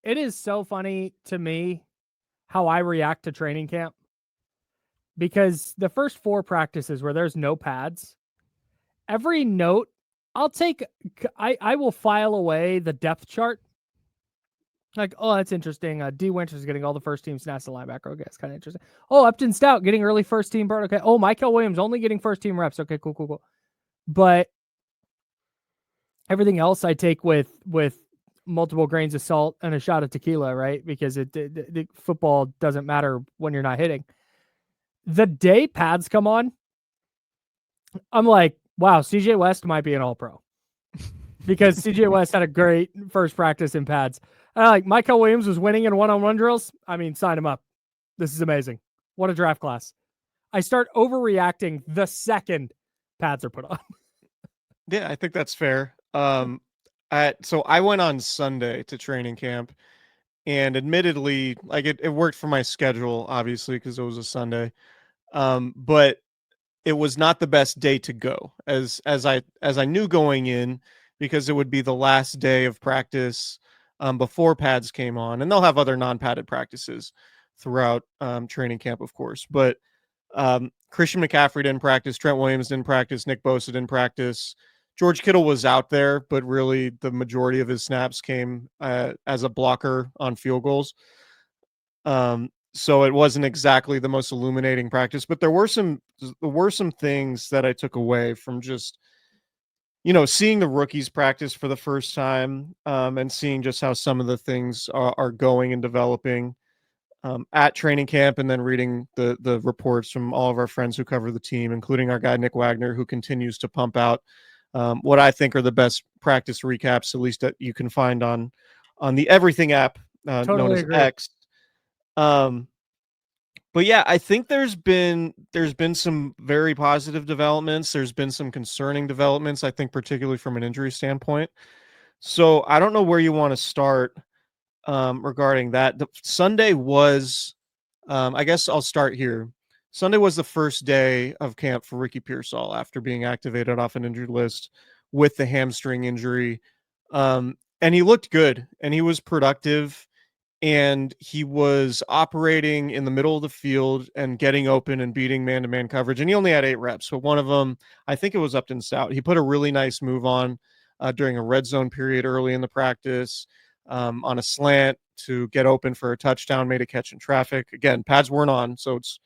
it is so funny to me how I react to training camp, because the first 4 practices where there's no pads, every note I will file away the depth chart. Like, oh, that's interesting. Dee Winters is getting all the first team snaps to linebacker. Okay, that's kind of interesting. Oh, Upton Stout getting early first team bird. Okay. Oh, Mykel Williams only getting first team reps. Okay, cool. But everything else I take with multiple grains of salt and a shot of tequila, right? Because the football doesn't matter when you're not hitting. The day pads come on, I'm like, wow, CJ West might be an all-pro. Because CJ West had a great first practice in pads. Mykel Williams was winning in one-on-one drills. I mean, sign him up. This is amazing. What a draft class. I start overreacting the second pads are put on. Yeah, I think that's fair. So I went on Sunday to training camp, and admittedly, like it worked for my schedule, obviously, because it was a Sunday. But it was not the best day to go, as I knew going in, because it would be the last day of practice before pads came on, and they'll have other non-padded practices throughout training camp, of course. But Christian McCaffrey didn't practice, Trent Williams didn't practice, Nick Bosa didn't practice. George Kittle was out there, but really the majority of his snaps came as a blocker on field goals. So it wasn't exactly the most illuminating practice, but there were some things that I took away from just, seeing the rookies practice for the first time, and seeing just how some of the things are going and developing at training camp, and then reading the reports from all of our friends who cover the team, including our guy, Nick Wagner, who continues to pump out what I think are the best practice recaps, at least that you can find on the Everything app, known as X. But yeah, I think there's been some very positive developments. There's been some concerning developments, I think, particularly from an injury standpoint. So I don't know where you want to start regarding that. The Sunday was, I guess I'll start here. Sunday was the first day of camp for Ricky Pearsall after being activated off an injured list with the hamstring injury. And he looked good, and he was productive, and he was operating in the middle of the field and getting open and beating man-to-man coverage. And he only had 8 reps, but one of them, I think it was Upton Stout. He put a really nice move on during a red zone period early in the practice on a slant to get open for a touchdown, made a catch in traffic. Again, pads weren't on, so it's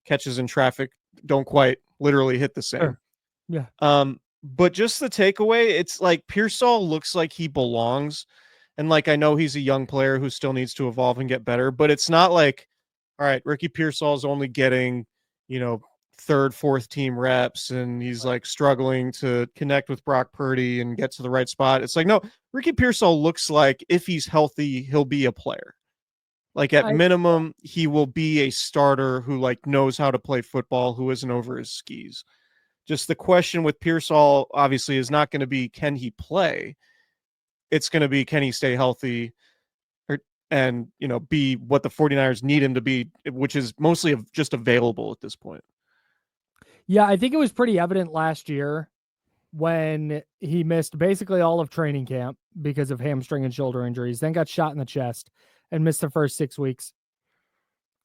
catches in traffic don't quite literally hit the same. Sure. Yeah. But just the takeaway, it's like Pearsall looks like he belongs. And like, I know he's a young player who still needs to evolve and get better, but it's not like, all right, Ricky Pearsall is only getting, 3rd, 4th team reps, and he's like struggling to connect with Brock Purdy and get to the right spot. It's like, no, Ricky Pearsall looks like if he's healthy, he'll be a player. Like at minimum, he will be a starter who like knows how to play football, who isn't over his skis. Just the question with Pearsall obviously is not going to be, can he play? It's going to be, can he stay healthy and, be what the 49ers need him to be, which is mostly just available at this point. Yeah, I think it was pretty evident last year when he missed basically all of training camp because of hamstring and shoulder injuries, then got shot in the chest and missed the first 6 weeks.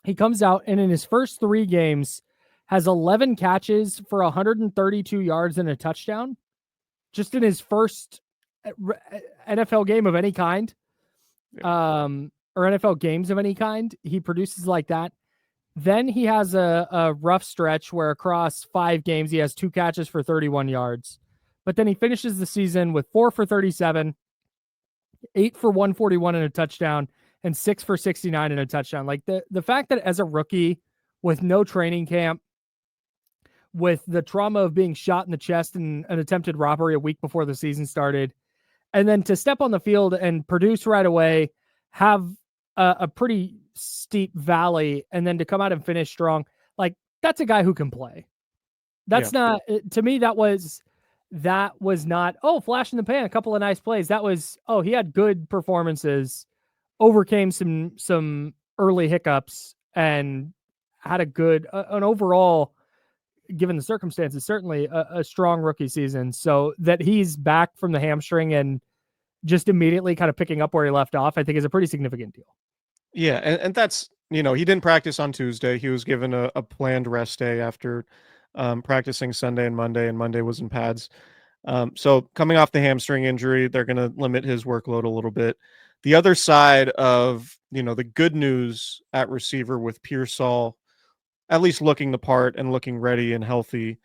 He comes out and in his first 3 games has 11 catches for 132 yards and a touchdown just in his first NFL game of any kind, or NFL games of any kind. He produces like that. Then he has a rough stretch where across 5 games, he has 2 catches for 31 yards. But then he finishes the season with 4 for 37, 8 for 141 and a touchdown, and 6 for 69 and a touchdown. Like the fact that as a rookie with no training camp, with the trauma of being shot in the chest in an attempted robbery a week before the season started, and then to step on the field and produce right away, have a pretty steep valley, and then to come out and finish strong, like that's a guy who can play. That's not, to me, that was not, flash in the pan, a couple of nice plays. That was, he had good performances, overcame some early hiccups, and had a good, an overall, given the circumstances, certainly a strong rookie season. So that he's back from the hamstring and just immediately kind of picking up where he left off, I think is a pretty significant deal. Yeah, and that's, he didn't practice on Tuesday. He was given a planned rest day after practicing Sunday and Monday was in pads. So coming off the hamstring injury, they're going to limit his workload a little bit. The other side of, the good news at receiver with Pearsall, at least looking the part and looking ready and healthy,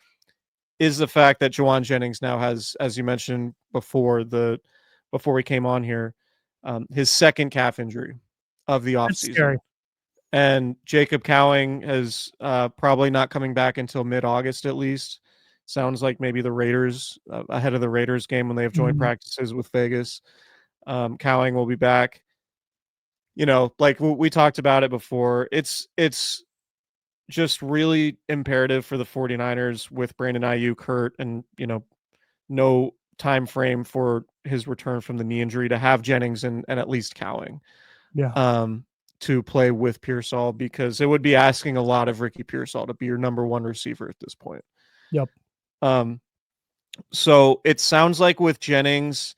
is the fact that Jauan Jennings now has, as you mentioned before we came on here, his second calf injury of the That's scary. offseason. And Jacob Cowing is probably not coming back until mid-August at least. Sounds like maybe the Raiders, ahead of the Raiders game when they have joint practices with Vegas. Cowing will be back. Like we talked about it before, it's just really imperative for the 49ers with Brandon Ayuk hurt and, no time frame for his return from the knee injury to have Jennings and at least Cowing. Yeah. To play with Pearsall, because it would be asking a lot of Ricky Pearsall to be your number one receiver at this point. Yep. So it sounds like with Jennings,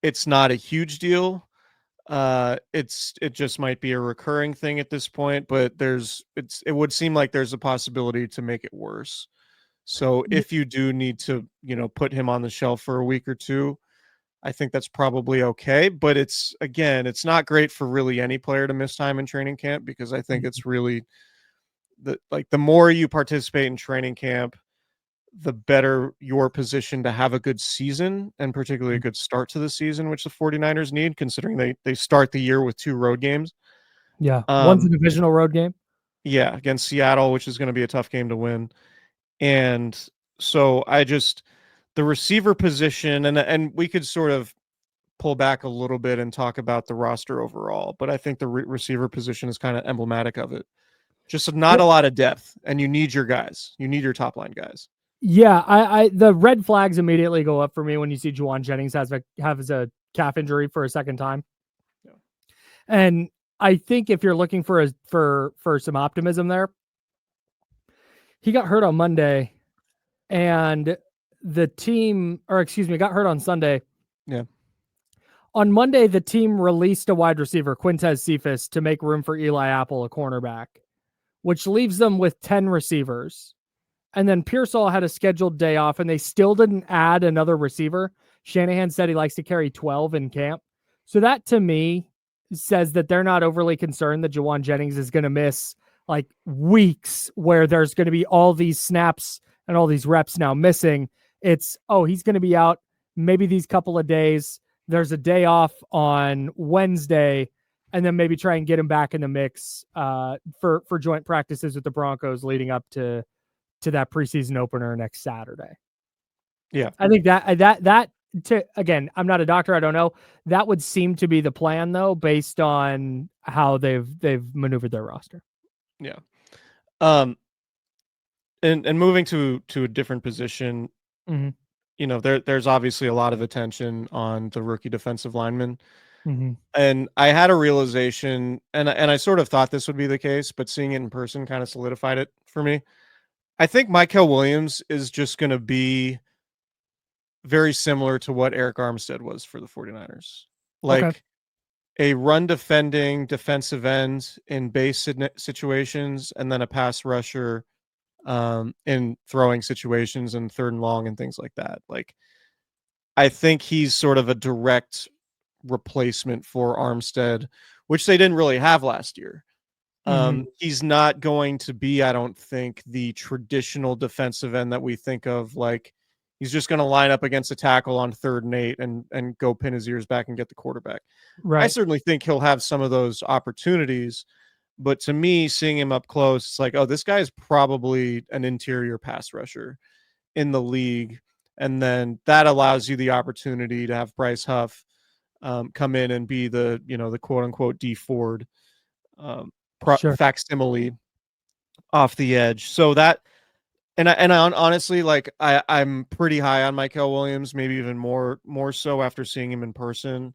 it's not a huge deal. It just might be a recurring thing at this point, but it would seem like there's a possibility to make it worse. So if you do need to, put him on the shelf for a week or two, I think that's probably okay, but it's not great for really any player to miss time in training camp, because I think it's really the more you participate in training camp, the better your position to have a good season, and particularly a good start to the season, which the 49ers need, considering they start the year with 2 road games. Yeah. One's a divisional road game. Yeah, against Seattle, which is going to be a tough game to win. And so the receiver position, and we could sort of pull back a little bit and talk about the roster overall, but I think the receiver position is kind of emblematic of it. Just not a lot of depth, and you need your guys. You need your top line guys. Yeah, I the red flags immediately go up for me when you see Jauan Jennings has a calf injury for a second time. Yeah. And I think if you're looking for some optimism there, he got hurt on Monday, and got hurt on Sunday. Yeah. On Monday, the team released a wide receiver, Quintez Cephas, to make room for Eli Apple, a cornerback, which leaves them with 10 receivers. And then Pearsall had a scheduled day off, and they still didn't add another receiver. Shanahan said he likes to carry 12 in camp. So that, to me, says that they're not overly concerned that Jauan Jennings is going to miss like weeks where there's going to be all these snaps and all these reps now missing. It's, he's going to be out maybe these couple of days. There's a day off on Wednesday, and then maybe try and get him back in the mix for joint practices with the Broncos leading up to that preseason opener next Saturday. Yeah. I think that again, I'm not a doctor, I don't know. That would seem to be the plan, though, based on how they've maneuvered their roster. Yeah. And moving to a different position, there's obviously a lot of attention on the rookie defensive lineman. And I had a realization, and I sort of thought this would be the case, but seeing it in person kind of solidified it for me. I think Mykel Williams is just going to be very similar to what Eric Armstead was for the 49ers. Like a run defending defensive end in base situations, and then a pass rusher in throwing situations and 3rd and long and things like that. Like, I think he's sort of a direct replacement for Armstead, which they didn't really have last year. He's not going to be, I don't think, the traditional defensive end that we think of. Like, he's just going to line up against a tackle on 3rd and 8 and go pin his ears back and get the quarterback. Right. I certainly think he'll have some of those opportunities, but to me, seeing him up close, it's like, this guy is probably an interior pass rusher in the league. And then that allows you the opportunity to have Bryce Huff come in and be the quote unquote D Ford facsimile off the edge. So that, and honestly, like I'm pretty high on Mykel Williams, maybe even more so after seeing him in person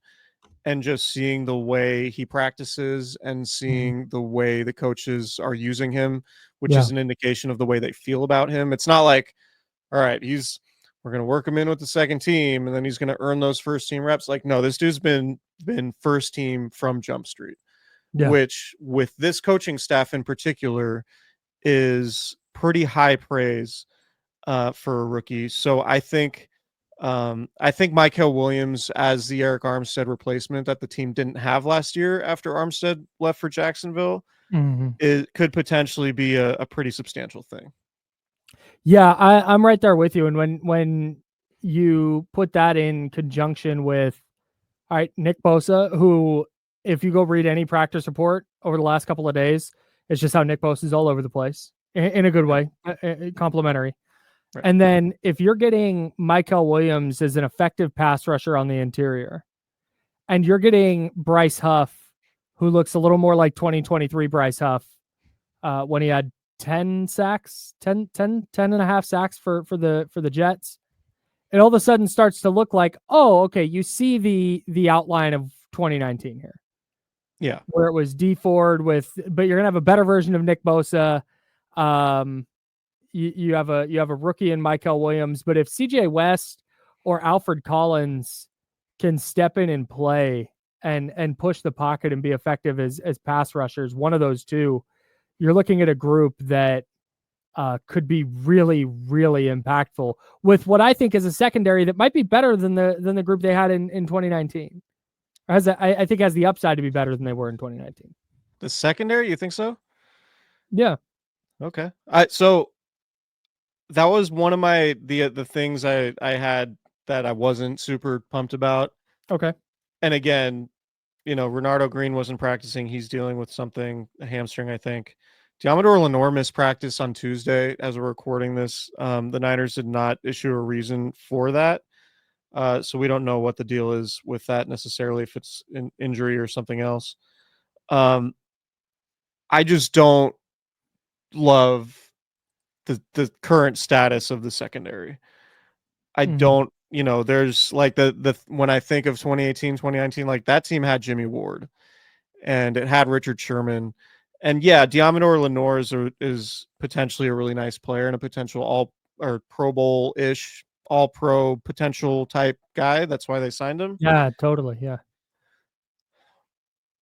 and just seeing the way he practices and seeing the way the coaches are using him, which is an indication of the way they feel about him. It's not like, all right, he's we're going to work him in with the second team, and then he's going to earn those first team reps. Like, no, this dude's been first team from Jump Street, which with this coaching staff in particular is pretty high praise for a rookie. So I think Mykel Williams as the Eric Armstead replacement that the team didn't have last year after Armstead left for Jacksonville, it could potentially be a pretty substantial thing. Yeah, I'm right there with you. And when you put that in conjunction with, all right, Nick Bosa, who, if you go read any practice report over the last couple of days, it's just how Nick Bosa is all over the place in a good way, complimentary. Right. And then if you're getting Mykel Williams as an effective pass rusher on the interior, and you're getting Bryce Huff, who looks a little more like 2023 Bryce Huff when he had 10 and a half sacks for the Jets, it all of a sudden starts to look like, oh, okay, you see the outline of 2019 here. Yeah. Where it was D Ford but you're going to have a better version of Nick Bosa. You have a rookie in Mykel Williams, but if CJ West or Alfred Collins can step in and play and push the pocket and be effective as pass rushers, one of those two, you're looking at a group that could be really, really impactful with what I think is a secondary that might be better than the group they had in 2019. I think has the upside to be better than they were in 2019. The secondary, you think so? Yeah. Okay. So that was one of the things I had that I wasn't super pumped about. Okay. And again, Renardo Green wasn't practicing. He's dealing with something, a hamstring, I think. Diamador Lenore missed practice on Tuesday as we're recording this. The Niners did not issue a reason for that. So we don't know what the deal is with that necessarily, if it's an injury or something else. I just don't love the current status of the secondary. I don't, there's like the when I think of 2018, 2019, like that team had Jimmy Ward and it had Richard Sherman. And yeah, Diamador Lenore is potentially a really nice player and a potential all or Pro Bowl-ish, all pro potential type guy. That's why they signed him. Yeah, totally. Yeah.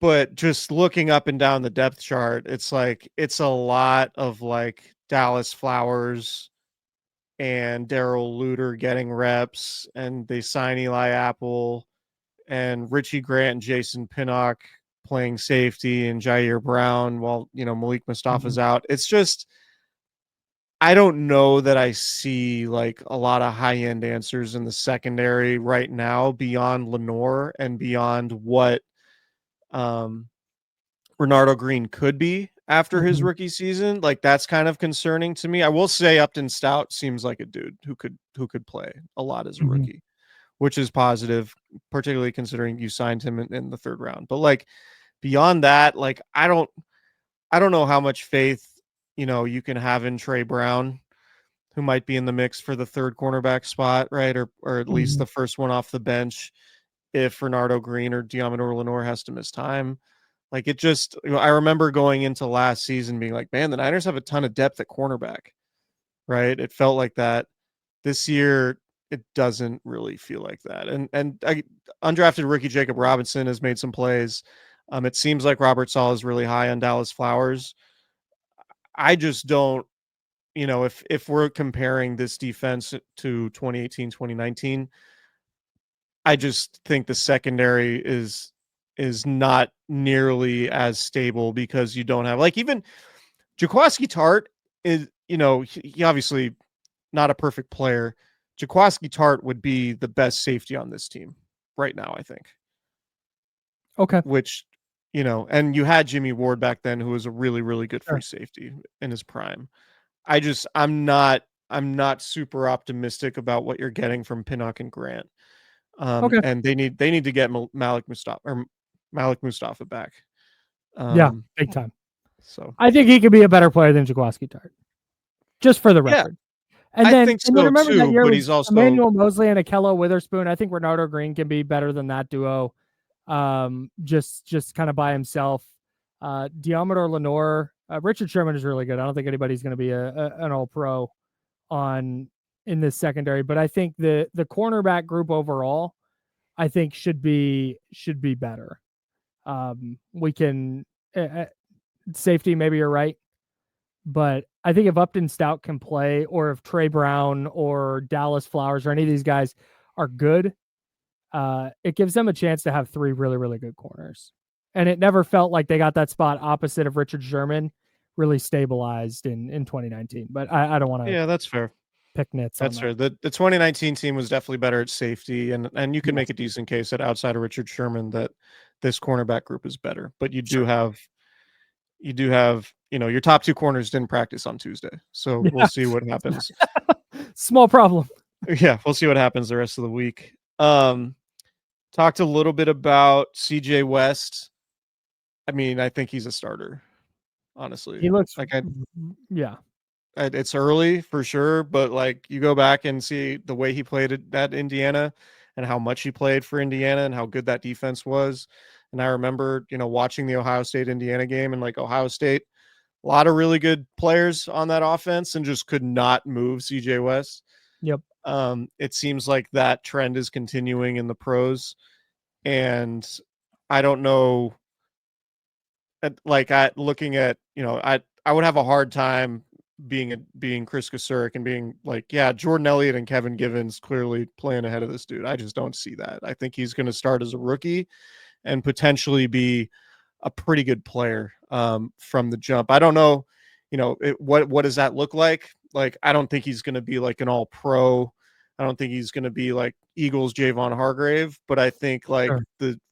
But just looking up and down the depth chart, it's like it's a lot of like Dallas Flowers and Darrell Luter getting reps, and they sign Eli Apple and Richie Grant and Jason Pinnock playing safety and Jair Brown while Malik Mustafa's out. It's just I don't know that I see like a lot of high-end answers in the secondary right now beyond Lenore and beyond what Renardo Green could be after his rookie season. Like that's kind of concerning to me. I will say Upton Stout seems like a dude who could play a lot as a rookie, which is positive, particularly considering you signed him in the third round. But like beyond that, like I don't know how much faith you can have in Trey Brown, who might be in the mix for the third cornerback spot, right? Or at least the first one off the bench if Renardo Green or Diamador Lenore has to miss time. Like it just, I remember going into last season being like, man, the Niners have a ton of depth at cornerback, right? It felt like that. This year, it doesn't really feel like that. And undrafted rookie Jacob Robinson has made some plays. It seems like Robert Saleh is really high on Dallas Flowers. I just don't, if we're comparing this defense to 2018, 2019, I just think the secondary is not nearly as stable because you don't have like even Jaquaski Tart is, he obviously not a perfect player. Jaquaski Tart would be the best safety on this team right now, I think. Okay. Which, and you had Jimmy Ward back then, who was a really, really good free safety in his prime. I'm not super optimistic about what you're getting from Pinnock and Grant. And they need to get Malik Mustafa back. Yeah, big time. So I think he could be a better player than Jaquaski Tart, just for the record. And then, I think so and then remember too, that year but was he's also Emmanuel Mosley and Akello Witherspoon. I think Renardo Green can be better than that duo. Just kind of by himself. Diamador Lenore, Richard Sherman is really good. I don't think anybody's going to be an all pro on in this secondary, but I think the cornerback group overall, I think should be better. We can safety, maybe you're right, but I think if Upton Stout can play, or if Trey Brown or Dallas Flowers or any of these guys are good, it gives them a chance to have 3 really, really good corners. And it never felt like they got that spot opposite of Richard Sherman really stabilized in 2019. But I don't want to. Yeah, that's fair. Pick nits. That's fair. The 2019 team was definitely better at safety, and you can Yes. make a decent case that outside of Richard Sherman that this cornerback group is better. But you do Sure. have your top 2 corners didn't practice on Tuesday, so Yeah. we'll see what happens. Small problem. Yeah, we'll see what happens the rest of the week. Talked a little bit about CJ West. I mean, I think he's a starter, honestly. He looks like yeah. It's early for sure, but like you go back and see the way he played at Indiana and how much he played for Indiana and how good that defense was. And I remember, watching the Ohio State Indiana game, and like Ohio State, a lot of really good players on that offense and just could not move CJ West. Yep. It seems like that trend is continuing in the pros, and I don't know. Looking at, I would have a hard time being Chris Kasurik and being like, yeah, Jordan Elliott and Kevin Givens clearly playing ahead of this dude. I just don't see that. I think he's going to start as a rookie and potentially be a pretty good player from the jump. I don't know, what does that look like? Like, I don't think he's going to be like an all pro. I don't think he's going to be like Eagles Javon Hargrave, but I think like Sure.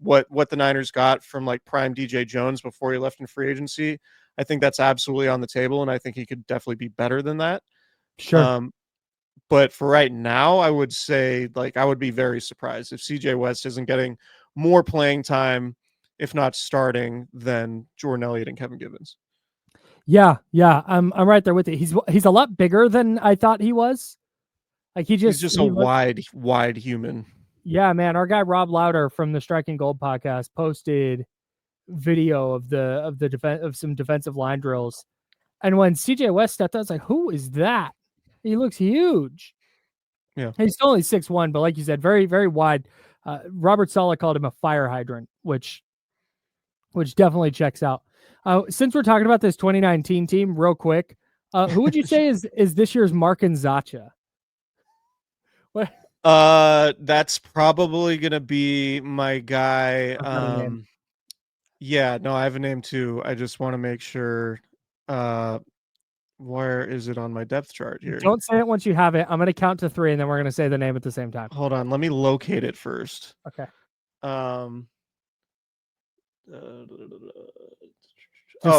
what the Niners got from like prime DJ Jones before he left in free agency, I think that's absolutely on the table, and I think he could definitely be better than that. Sure. But for right now, I would say like I would be very surprised if CJ West isn't getting more playing time, if not starting, than Jordan Elliott and Kevin Givens. Yeah, I'm right there with you. He's a lot bigger than I thought he was. Like he's just a wide human. Yeah, man. Our guy Rob Louder from the Striking Gold podcast posted video of the defense of some defensive line drills, and when CJ West stepped out, I was like, "Who is that? He looks huge." Yeah, he's still only 6'1", but like you said, very, very wide. Robert Saleh called him a fire hydrant, which definitely checks out. Since we're talking about this 2019 team, real quick, who would you say is this year's Markin Zacha? What? That's probably gonna be my guy. Yeah, no, I have a name too. I just want to make sure. Where is it on my depth chart here? Don't say it once you have it. I'm gonna count to 3, and then we're gonna say the name at the same time. Hold on, let me locate it first. Okay. Oh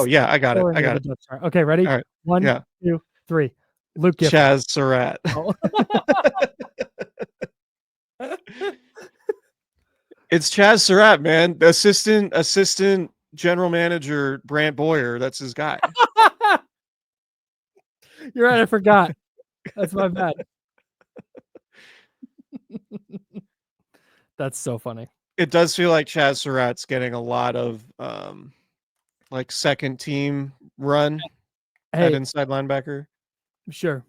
yeah, I got it. Okay, ready? All right. 1, 2, 3. Luke Gifford. Chaz Surratt. Oh. It's Chaz Surratt, man. The assistant general manager Brant Boyer. That's his guy. You're right. I forgot. That's my bad. That's so funny. It does feel like Chaz Surratt's getting a lot of like second team run at inside linebacker. Sure.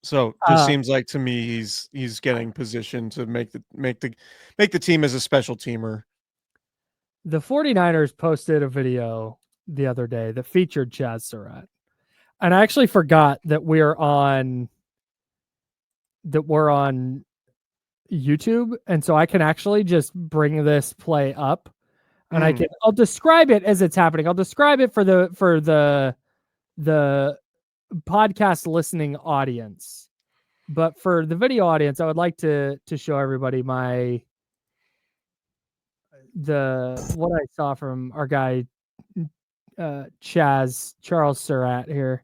So just seems like to me he's getting positioned to make the team as a special teamer. The 49ers posted a video the other day that featured Chaz Surratt. And I actually forgot that we're on YouTube, and so I can actually just bring this play up, and I'll describe it as it's happening. I'll describe it for the podcast listening audience, but for the video audience, I would like to show everybody what I saw from our guy Charles Surratt here.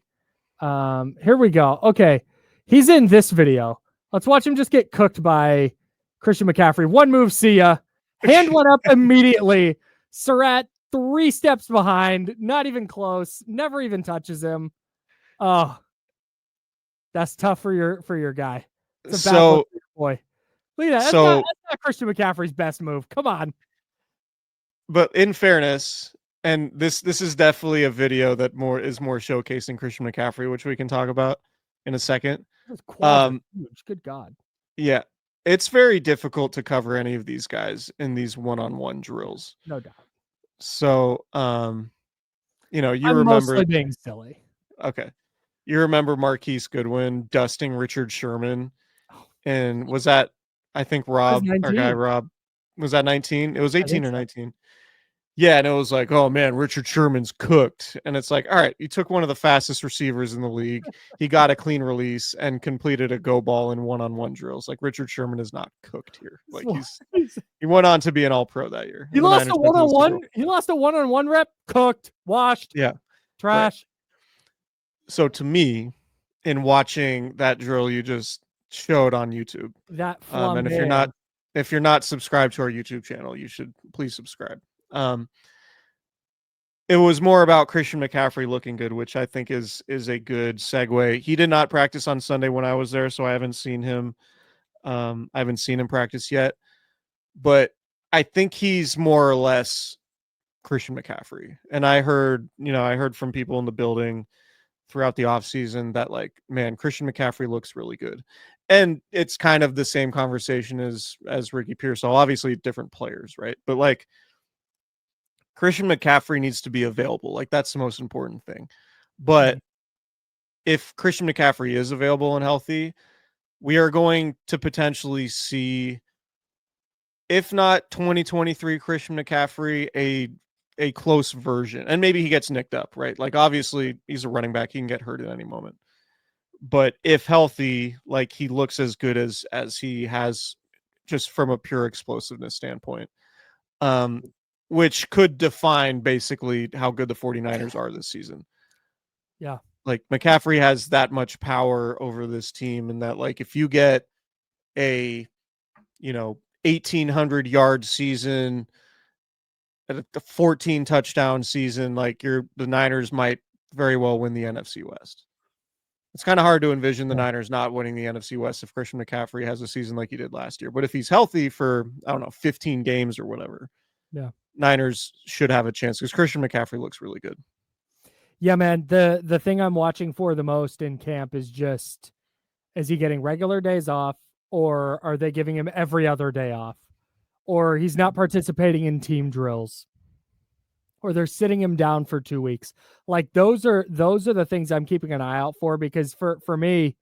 Here we go. Okay, he's in this video. Let's watch him just get cooked by Christian McCaffrey. One move, see ya. Hand went up immediately. Surratt 3 steps behind, not even close, never even touches him. Oh, that's tough for your guy. It's a bad look for your boy. Look at that. That's not Christian McCaffrey's best move. Come on. But in fairness, and this is definitely a video that is more showcasing Christian McCaffrey, which we can talk about in a second. Those quads are Um, huge. Good God. yeah, it's very difficult to cover any of these guys in these one-on-one drills. No doubt. So, you I'm remember, mostly being silly. okay, you remember Marquise Goodwin dusting Richard Sherman, Oh, and was that, I think that was Our guy 19. Rob, was that 19? It was I 18 think or so. 19. Yeah, and it was like, oh man, Richard Sherman's cooked. And it's like, all right, you took one of the fastest receivers in the league. He got a clean release and completed a go ball in one-on-one drills. Like Richard Sherman is not cooked here. Like he went on to be an all-pro that year. He And the lost Niners a went to the Super Bowl. one-on-one. He lost a one-on-one rep. Cooked, washed, Yeah, right. trash. So to me, in watching that drill you just showed on YouTube, That and flambe. if you're not subscribed to our YouTube channel, you should please subscribe. It was more about Christian McCaffrey looking good, which I think is a good segue. He did not practice on Sunday when I was there, so I haven't seen him. I haven't seen him practice yet, but I think he's more or less Christian McCaffrey. And I heard from people in the building throughout the offseason that, like, man, Christian McCaffrey looks really good. And it's kind of the same conversation as Ricky Pearsall, obviously different players, right? But like Christian McCaffrey needs to be available. Like that's the most important thing. But if Christian McCaffrey is available and healthy, we are going to potentially see, if not 2023 Christian McCaffrey, a close version. And maybe he gets nicked up, right? Like obviously he's a running back, he can get hurt at any moment. But if healthy, like he looks as good as he has just from a pure explosiveness standpoint. Which could define basically how good the 49ers are this season. Yeah. Like McCaffrey has that much power over this team, and that like if you get a 1,800 yard season, a 14 touchdown season, like the Niners might very well win the NFC West. It's kind of hard to envision the Niners not winning the NFC West if Christian McCaffrey has a season like he did last year. But if he's healthy for, I don't know, 15 games or whatever, Yeah. Niners should have a chance because Christian McCaffrey looks really good. Yeah, man. The thing I'm watching for the most in camp is just, is he getting regular days off, or are they giving him every other day off, or he's not participating in team drills, or they're sitting him down for 2 weeks. Like those are the things I'm keeping an eye out for, because for me,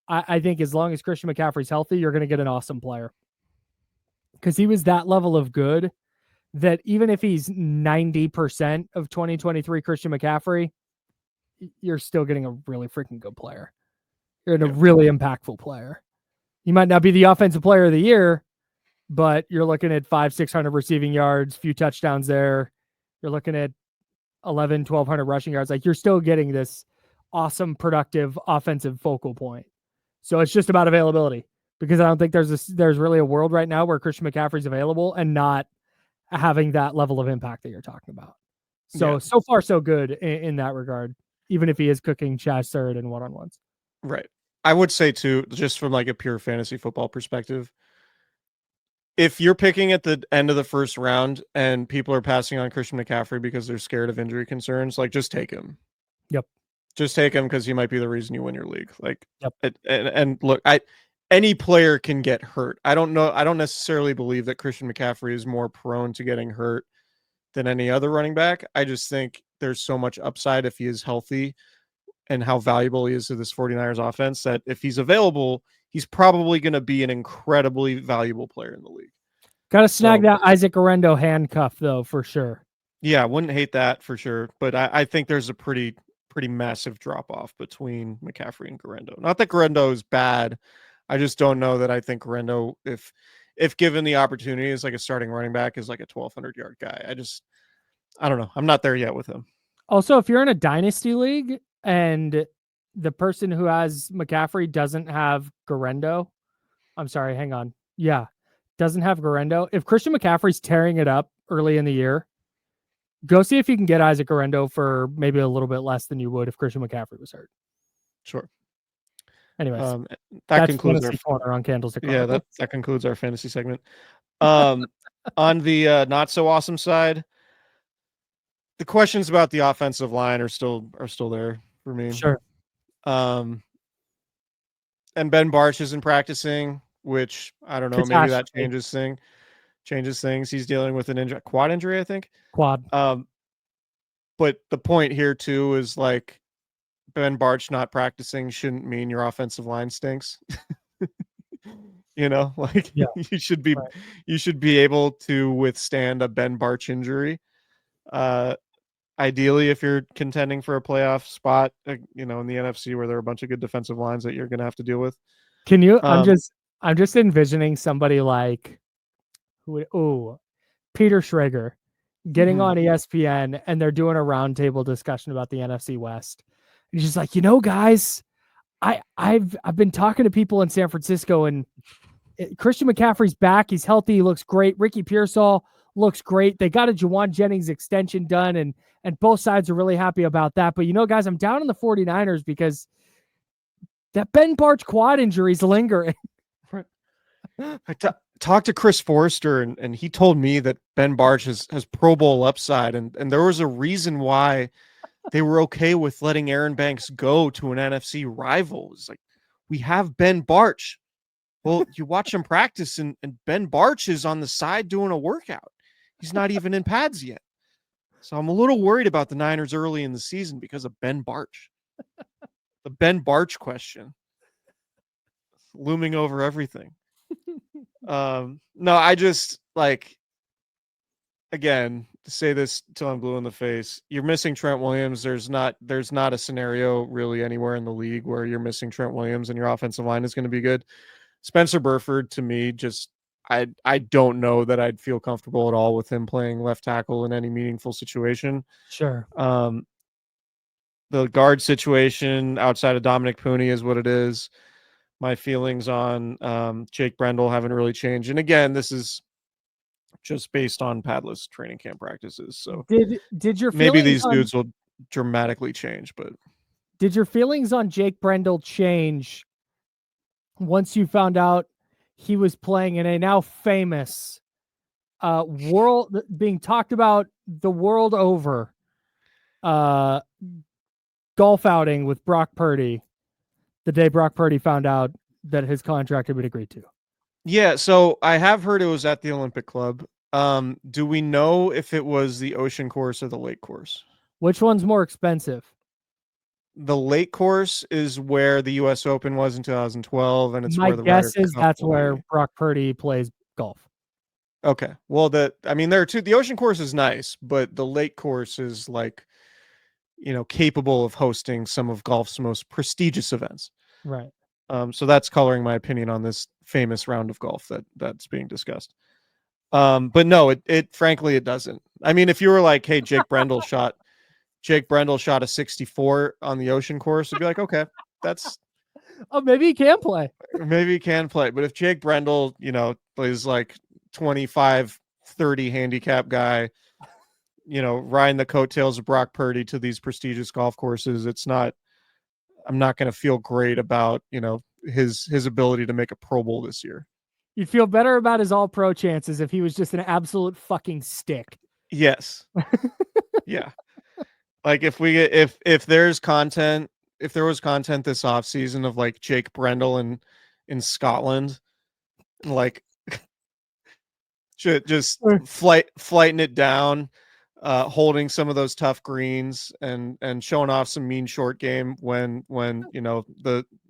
I think as long as Christian McCaffrey's healthy, you're going to get an awesome player, because he was that level of good that even if he's 90% of 2023 Christian McCaffrey, you're still getting a really freaking good player. You're in a really impactful player. He might not be the offensive player of the year, but you're looking at 500-600 receiving yards, few touchdowns there. You're looking at 1,100-1,200 rushing yards. Like you're still getting this awesome, productive offensive focal point. So it's just about availability, because I don't think there's really a world right now where Christian McCaffrey's available and not having that level of impact that you're talking about. So far so good in that regard, even if he is cooking Chaz Surratt in one-on-ones. Right. I would say too, just from like a pure fantasy football perspective, if you're picking at the end of the first round and people are passing on Christian McCaffrey because they're scared of injury concerns, like just take him. Yep. Just take him because he might be the reason you win your league. Like, yep. And look, any player can get hurt. I don't necessarily believe that Christian McCaffrey is more prone to getting hurt than any other running back. I just think there's so much upside if he is healthy and how valuable he is to this 49ers offense that if he's available, he's probably going to be an incredibly valuable player in the league. Got to snag that Isaac Orendo handcuff though, for sure. Yeah, wouldn't hate that for sure. But I think there's a pretty massive drop off between McCaffrey and Garendo. Not that Garendo is bad. I just don't know that I think Garendo, if given the opportunity as like a starting running back, is like a 1,200 yard guy. I don't know. I'm not there yet with him. Also, if you're in a dynasty league and the person who has McCaffrey doesn't have Garendo, I'm sorry, hang on. Yeah, doesn't have Garendo. If Christian McCaffrey's tearing it up early in the year, go see if you can get Isaac Garendo for maybe a little bit less than you would if Christian McCaffrey was hurt. Sure. Anyways, that concludes our corner on Candlestick Chronicles. Yeah, that concludes our fantasy segment. On the not so awesome side, the questions about the offensive line are still there for me. Sure. Ben Barch isn't practicing, which I don't know. Maybe that changes things. He's dealing with an quad injury, I think. Quad. But the point here too is like Ben Barch not practicing shouldn't mean your offensive line stinks. Like Yeah. you should be able to withstand a Ben Barch injury. Ideally, if you're contending for a playoff spot, in the NFC where there are a bunch of good defensive lines that you're going to have to deal with. Can you? I'm just envisioning somebody like Peter Schrager getting on ESPN, and they're doing a roundtable discussion about the NFC West. And he's just like, guys, I've been talking to people in San Francisco, and Christian McCaffrey's back. He's healthy. He looks great. Ricky Pearsall looks great. They got a Juwan Jennings extension done, and both sides are really happy about that. But, guys, I'm down on the 49ers because that Ben Barch quad injury is lingering. I talked to Chris Forrester, and he told me that Ben Barch has Pro Bowl upside, and there was a reason why they were okay with letting Aaron Banks go to an NFC rival. It's like, we have Ben Barch. Well, you watch him practice, and Ben Barch is on the side doing a workout. He's not even in pads yet. So I'm a little worried about the Niners early in the season because of Ben Barch. The Ben Barch question looming over everything. No, I just again, to say this till I'm blue in the face, you're missing Trent Williams. There's not a scenario really anywhere in the league where you're missing Trent Williams and your offensive line is going to be good. Spencer Burford, to me, just I don't know that I'd feel comfortable at all with him playing left tackle in any meaningful situation. Sure. The guard situation outside of Dominic Pooney is what it is. My feelings on Jake Brendel haven't really changed. And again, this is just based on padless training camp practices. So did your maybe these dudes will dramatically change, but did your feelings on Jake Brendel change once you found out he was playing in a now famous world being talked about the world over golf outing with Brock Purdy the day Brock Purdy found out that his contract had been agreed to? Yeah, so I have heard it was at the Olympic Club. Do we know if it was the ocean course or the lake course? Which one's more expensive? The lake course is where the U.S. Open was in 2012, and it's my where the guess Ryder is Cup that's will where be. Brock Purdy plays golf. Okay, well, there are two. The ocean course is nice, but the lake course is capable of hosting some of golf's most prestigious events. Right. So that's coloring my opinion on this famous round of golf that's being discussed. But no, it frankly it doesn't. I mean, if you were like, hey, Jake Brendel shot a 64 on the ocean course, I'd be like, okay, that's maybe he can play. Maybe he can play. But if Jake Brendel, plays like 25, 30 handicap guy, riding the coattails of Brock Purdy to these prestigious golf courses, I'm not going to feel great about, his ability to make a Pro Bowl this year. You'd feel better about his all-pro chances if he was just an absolute fucking stick. Yes. Yeah. Like if there was content this offseason of like Jake Brendel in Scotland, like just flighting it down, holding some of those tough greens and showing off some mean short game when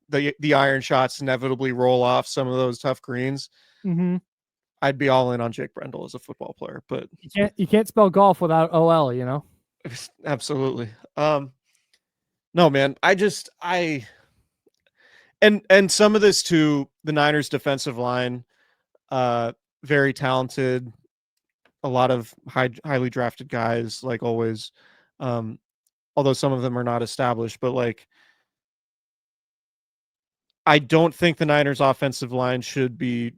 the iron shots inevitably roll off some of those tough greens. Mm-hmm. I'd be all in on Jake Brendel as a football player, but you can't spell golf without OL, Absolutely. No, man, and some of this too, the Niners defensive line, very talented, a lot of highly drafted guys, like always. Although some of them are not established, but I don't think the Niners offensive line should be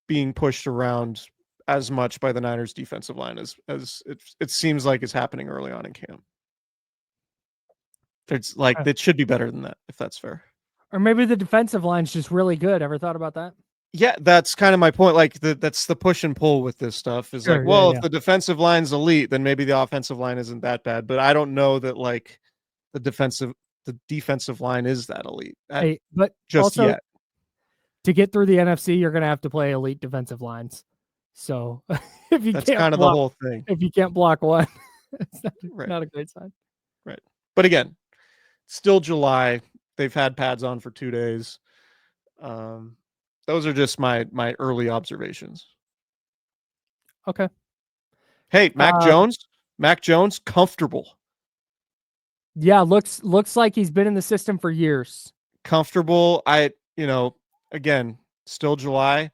being pushed around as much by the Niners defensive line as it seems like is happening early on in camp. It's it should be better than that, if that's fair. Or maybe the defensive line's just really good. Ever thought about that? Yeah, that's kind of my point. That's the push and pull with this stuff is if the defensive line's elite, then maybe the offensive line isn't that bad. But I don't know that the defensive the defensive line is that elite. Hey, but Just also yet. to get through the NFC, you're going to have to play elite defensive lines. So if you That's can't kind of block, the whole thing. if you can't block one, it's Right. not a great sign. Right. But again, still July. They've had pads on for 2 days. Those are just my early observations. Okay. Hey, Mac Jones, comfortable. Yeah, looks like he's been in the system for years. Comfortable. Again, still July.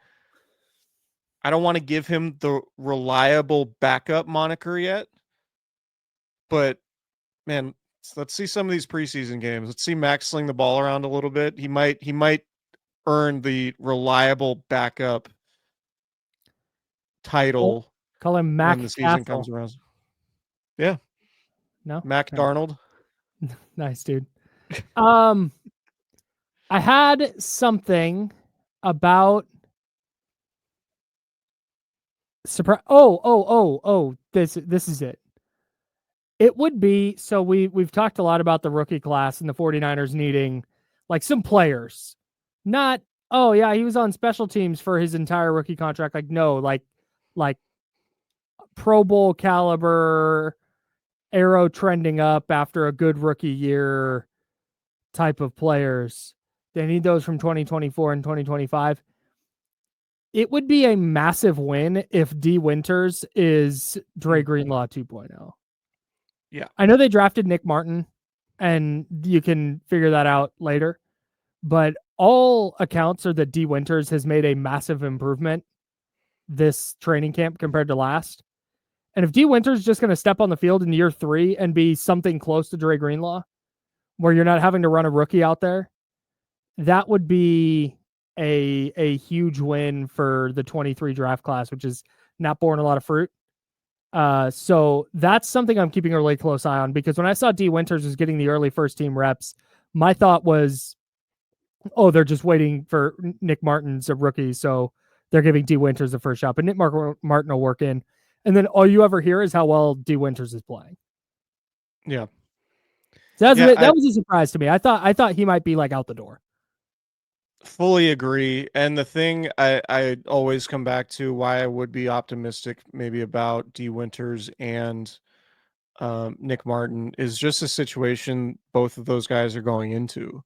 I don't want to give him the reliable backup moniker yet, but man, let's see some of these preseason games. Let's see Max sling the ball around a little bit. He might earn the reliable backup title. Call him Mac when the season Castle. comes around. Yeah. No? Mac Okay. Darnold. Nice, dude. I had something about surprise. This is it. It would be, so we've talked a lot about the rookie class and the 49ers needing like some players. Not, oh yeah, he was on special teams for his entire rookie contract. Like, no, like Pro Bowl caliber, arrow trending up after a good rookie year type of players. They need those from 2024 and 2025. It would be a massive win if Dee Winters is Dre Greenlaw 2.0. Yeah. I know they drafted Nick Martin, and you can figure that out later, but all accounts are that Dee Winters has made a massive improvement this training camp compared to last. And if Dee Winters is just going to step on the field in year 3 and be something close to Dre Greenlaw, where you're not having to run a rookie out there, that would be a huge win for the 23 draft class, which is not borne a lot of fruit. So that's something I'm keeping a really close eye on, because when I saw Dee Winters was getting the early first team reps, my thought was, oh, they're just waiting for Nick Martin's a rookie, so they're giving Dee Winters the first shot. But Nick Martin will work in, and then all you ever hear is how well Dee Winters is playing. Yeah. So that was a surprise to me. I thought he might be like out the door. Fully agree. And the thing I always come back to why I would be optimistic maybe about Dee Winters and Nick Martin is just a situation both of those guys are going into.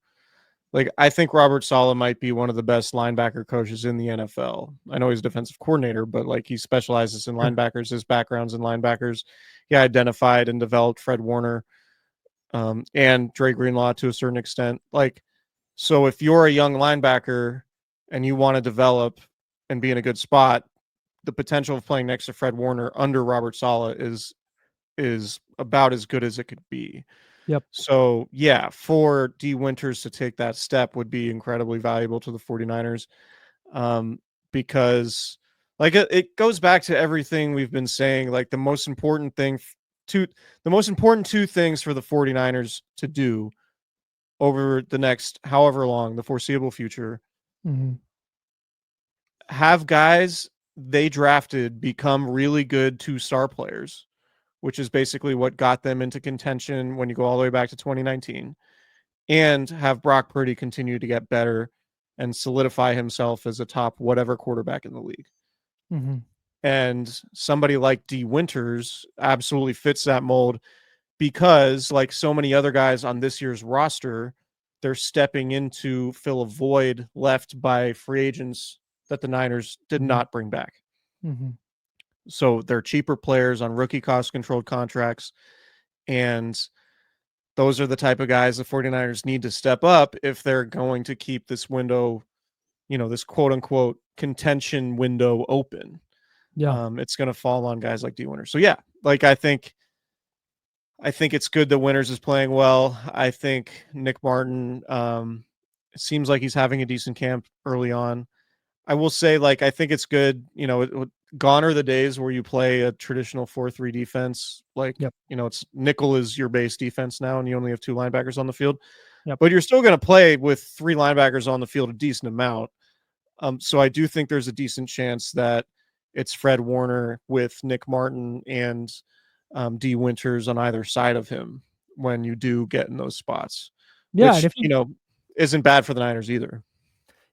Like, I think Robert Saleh might be one of the best linebacker coaches in the NFL. I know he's a defensive coordinator, but like, he specializes in linebackers. His background's in linebackers. He identified and developed Fred Warner and Dre Greenlaw to a certain extent. Like, so if you're a young linebacker and you want to develop and be in a good spot, the potential of playing next to Fred Warner under Robert Saleh is about as good as it could be. Yep. So, yeah, for Dee Winters to take that step would be incredibly valuable to the 49ers, because like it goes back to everything we've been saying. Like, the most important two things for the 49ers to do over the next however long, the foreseeable future, have guys they drafted become really good 2-star players, which is basically what got them into contention when you go all the way back to 2019, and have Brock Purdy continue to get better and solidify himself as a top whatever quarterback in the league. And somebody like Dee Winters absolutely fits that mold, because like so many other guys on this year's roster, they're stepping in to fill a void left by free agents that the Niners did not bring back. So they're cheaper players on rookie cost controlled contracts. And those are the type of guys the 49ers need to step up if they're going to keep this window, this quote unquote contention window open. Yeah. It's going to fall on guys like Dee Winters. So yeah, like I think it's good that Winters is playing well. I think Nick Martin, it seems like he's having a decent camp early on. I will say, like, I think it's good. Gone are the days where you play a traditional 4-3 defense. Like, it's nickel is your base defense now, and you only have 2 linebackers on the field. But you're still going to play with 3 linebackers on the field a decent amount. So I do think there's a decent chance that it's Fred Warner with Nick Martin and Dee Winters on either side of him when you do get in those spots. Yeah, and which, if he isn't bad for the Niners either.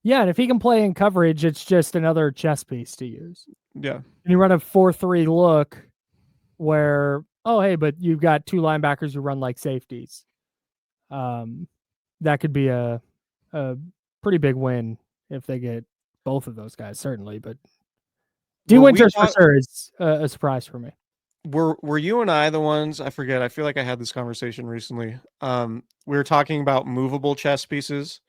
Yeah, and if he can play in coverage, it's just another chess piece to use. Yeah. And you run a 4-3 look where, oh, hey, but you've got two linebackers who run like safeties. That could be a pretty big win if they get both of those guys, certainly. But Dee Winters for sure is a surprise for me. Were you and I the ones? I forget. I feel like I had this conversation recently. We were talking about movable chess pieces.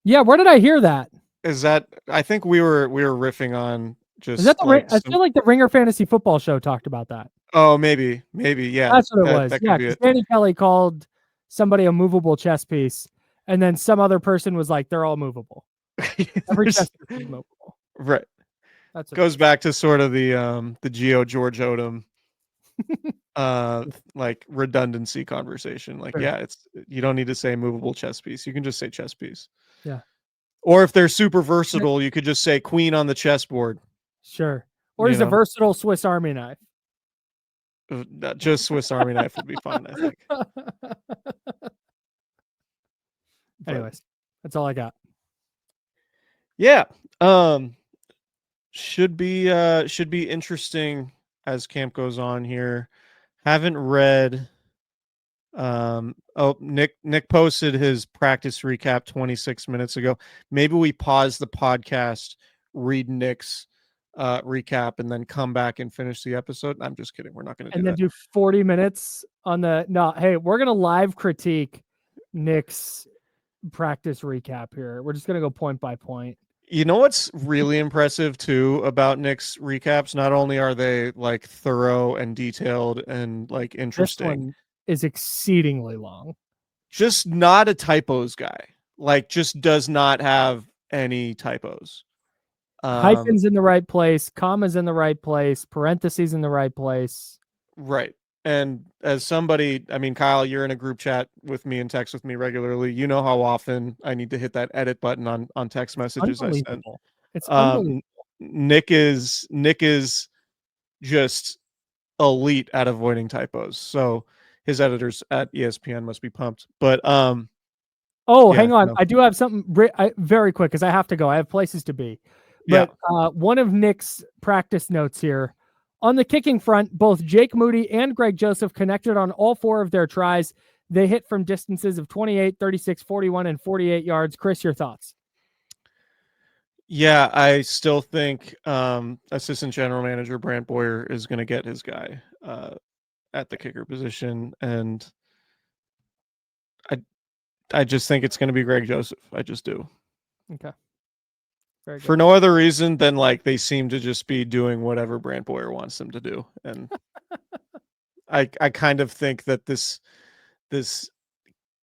Yeah, where did I hear that? Is that? I think we were riffing on just. Is that I feel like the Ringer Fantasy Football Show talked about that. Oh, maybe, yeah. That's what it was. That Yeah, because Danny Kelly called somebody a movable chess piece, and then some other person was like, "They're all movable. Every chess piece is movable." Right. That's goes back to sort of the Geo George Odom like redundancy conversation. Like, sure. yeah, you don't need to say movable chess piece. You can just say chess piece. Yeah. Or if they're super versatile, you could just say queen on the chessboard. Sure. Or he's a versatile Swiss Army knife. Just Swiss Army knife would be fun, I think. Anyways, that's all I got. Yeah. Should be interesting as camp goes on here. Haven't read Nick posted his practice recap 26 minutes ago. Maybe we pause the podcast, read Nick's recap, and then come back and finish the episode. I'm just kidding. We're not going to do that. And then do 40 minutes on hey, we're going to live critique Nick's practice recap here. We're just going to go point by point. You know what's really impressive too about Nick's recaps? Not only are they like thorough and detailed and like interesting, this one is exceedingly long. Just not a typos guy. Like, just does not have any typos. Hyphens in the right place, commas in the right place, parentheses in the right place. Right. And as somebody, I mean, Kyle, you're in a group chat with me and text with me regularly. You know how often I need to hit that edit button on text messages I send. It's unbelievable. Nick is just elite at avoiding typos. So his editors at ESPN must be pumped. But hang on. No. I do have something very quick because I have to go. I have places to be. But one of Nick's practice notes here. On the kicking front, both Jake Moody and Greg Joseph connected on all four of their tries. They hit from distances of 28, 36, 41, and 48 yards. Chris, your thoughts? Yeah, I still think Assistant General Manager Brant Boyer is going to get his guy at the kicker position. And I just think it's going to be Greg Joseph. I just do. Okay. For no other reason than like they seem to just be doing whatever Brant Boyer wants them to do. And I kind of think that this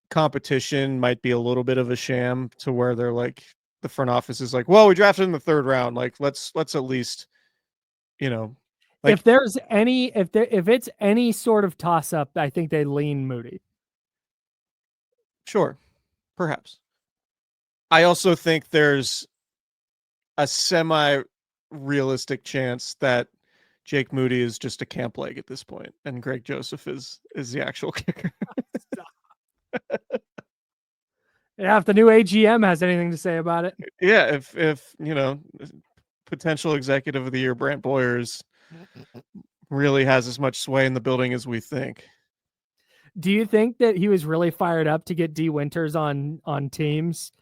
competition might be a little bit of a sham to where they're like, the front office is like, well, we drafted in the third round. Like, let's at least, like, if it's any sort of toss up, I think they lean Moody. Sure. Perhaps. I also think there's a semi-realistic chance that Jake Moody is just a camp leg at this point, and Greg Joseph is the actual kicker. Yeah, if the new AGM has anything to say about it. Yeah, if potential executive of the year Brant Boyers really has as much sway in the building as we think. Do you think that he was really fired up to get Dee Winters on teams?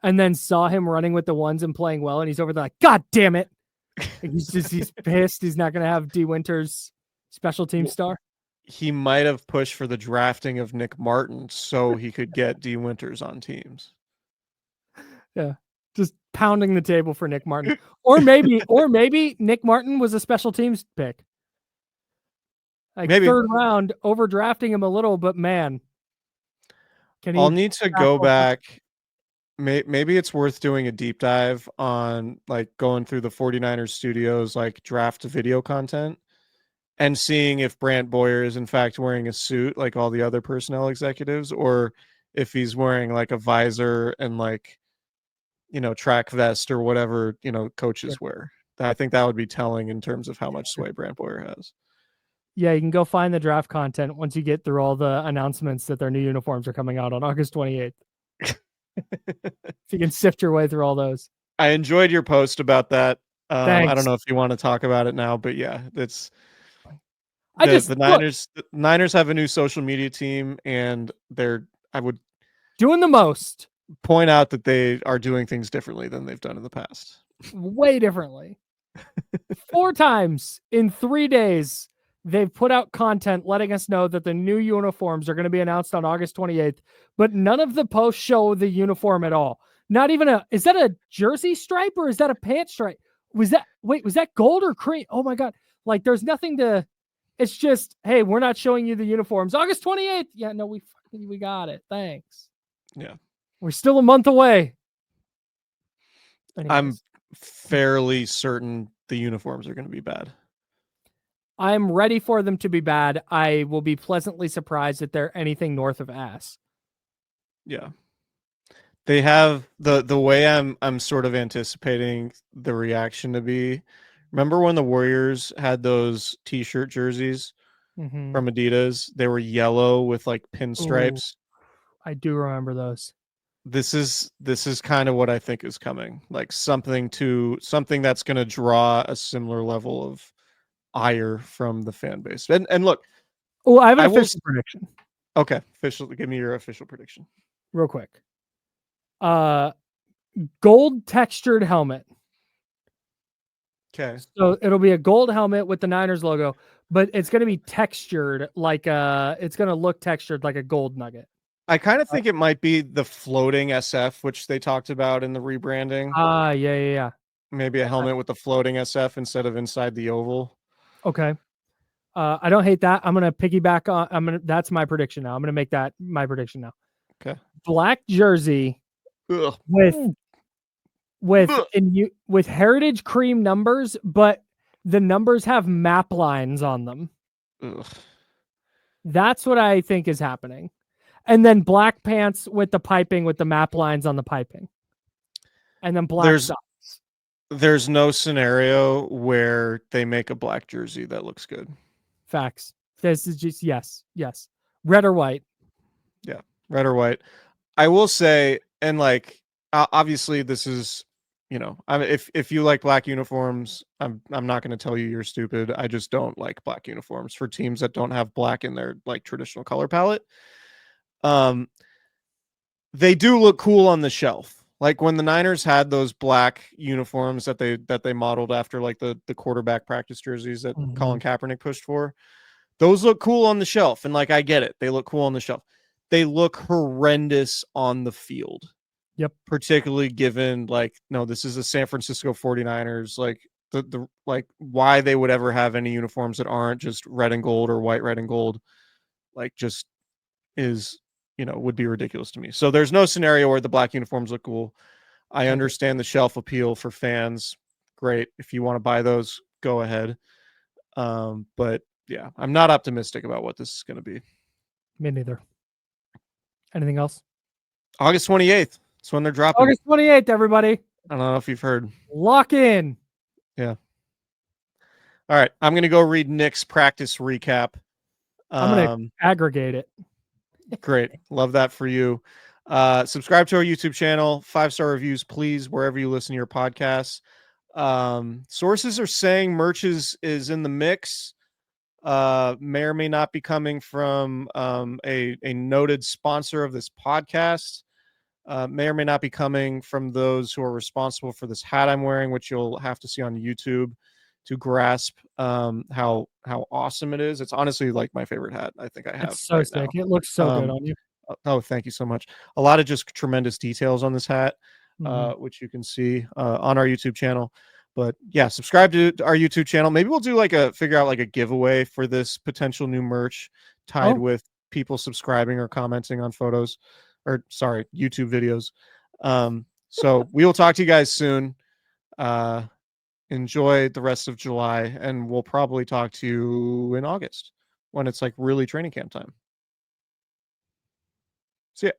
And then saw him running with the ones and playing well, and he's over there like, God damn it! Like he's pissed. He's not going to have Dee Winters special team star. He might have pushed for the drafting of Nick Martin so he could get Dee Winters on teams. Yeah, just pounding the table for Nick Martin, or maybe Nick Martin was a special teams pick. Like maybe third round, overdrafting him a little, but man, I'll need to go back. Maybe it's worth doing a deep dive on like going through the 49ers studios, like draft video content and seeing if Brant Boyer is in fact wearing a suit like all the other personnel executives, or if he's wearing like a visor and like, track vest or whatever, coaches wear. I think that would be telling in terms of how much sway Brant Boyer has. Yeah, you can go find the draft content once you get through all the announcements that their new uniforms are coming out on August 28th. If you can sift your way through all those. I enjoyed your post about that. I don't Thanks. know if you want to talk about it now, but yeah, it's I the just the look, Niners have a new social media team, and I would doing the most, point out that they are doing things differently than they've done in the past. way differently. 4 times in 3 days, they've put out content letting us know that the new uniforms are going to be announced on August 28th, but none of the posts show the uniform at all. Not even is that a jersey stripe or is that a pant stripe? Was that gold or cream? Oh my God. Like there's nothing to, it's just, hey, we're not showing you the uniforms. August 28th. Yeah, no, we got it. Thanks. Yeah. We're still a month away. Anyways. I'm fairly certain the uniforms are going to be bad. I'm ready for them to be bad. I will be pleasantly surprised if they're anything north of ass. Yeah. They have the way I'm sort of anticipating the reaction to be. Remember when the Warriors had those t-shirt jerseys from Adidas? They were yellow with like pinstripes. Ooh, I do remember those. This is kind of what I think is coming. Like something that's going to draw a similar level of ire from the fan base. And look, oh, I have an official prediction. Okay, give me your official prediction. Real quick. Gold textured helmet. Okay. So it'll be a gold helmet with the Niners logo, but it's going to be textured like it's going to look textured like a gold nugget. I kind of think it might be the floating SF, which they talked about in the rebranding. Yeah. Maybe a helmet with the floating SF instead of inside the oval. Okay. I don't hate that. I'm going to piggyback on, that's my prediction now. I'm going to make that my prediction now. Okay. Black jersey with heritage cream numbers, but the numbers have map lines on them. Ugh. That's what I think is happening. And then black pants with the piping with the map lines on the piping. And then black socks. There's no scenario where they make a black jersey that looks good. Facts. This is just yes. Red or white. Yeah, red or white. I will say, and like obviously this is, if you like black uniforms, I'm not going to tell you you're stupid. I just don't like black uniforms for teams that don't have black in their like traditional color palette. They do look cool on the shelf. Like when the Niners had those black uniforms that they modeled after like the quarterback practice jerseys that Colin Kaepernick pushed for, those look cool on the shelf. And like, I get it. They look cool on the shelf. They look horrendous on the field. Yep. Particularly given like, no, this is the San Francisco 49ers. Like the like why they would ever have any uniforms that aren't just red and gold or white, red and gold, like just is, would be ridiculous to me. So there's no scenario where the black uniforms look cool. I understand the shelf appeal for fans. Great. If you want to buy those, go ahead. But yeah, I'm not optimistic about what this is going to be. Me neither. Anything else? August 28th. That's when they're dropping. August 28th, everybody. I don't know if you've heard. Lock in. Yeah. All right. I'm going to go read Nick's practice recap. I'm going to aggregate it. Great. Love that for you. Subscribe to our YouTube channel. 5-star reviews, please, wherever you listen to your podcasts. Sources are saying merch is in the mix. May or may not be coming from a noted sponsor of this podcast. May or may not be coming from those who are responsible for this hat I'm wearing, which you'll have to see on YouTube to grasp how awesome it is. It's honestly like my favorite hat I think I have. It's so sick. It looks so good on you. Oh, thank you so much. A lot of just tremendous details on this hat, which you can see on our YouTube channel. But yeah, subscribe to our YouTube channel. Maybe we'll do figure out a giveaway for this potential new merch tied with people subscribing or commenting on YouTube videos. So we will talk to you guys soon. Enjoy the rest of July, and we'll probably talk to you in August when it's like really training camp time. See ya.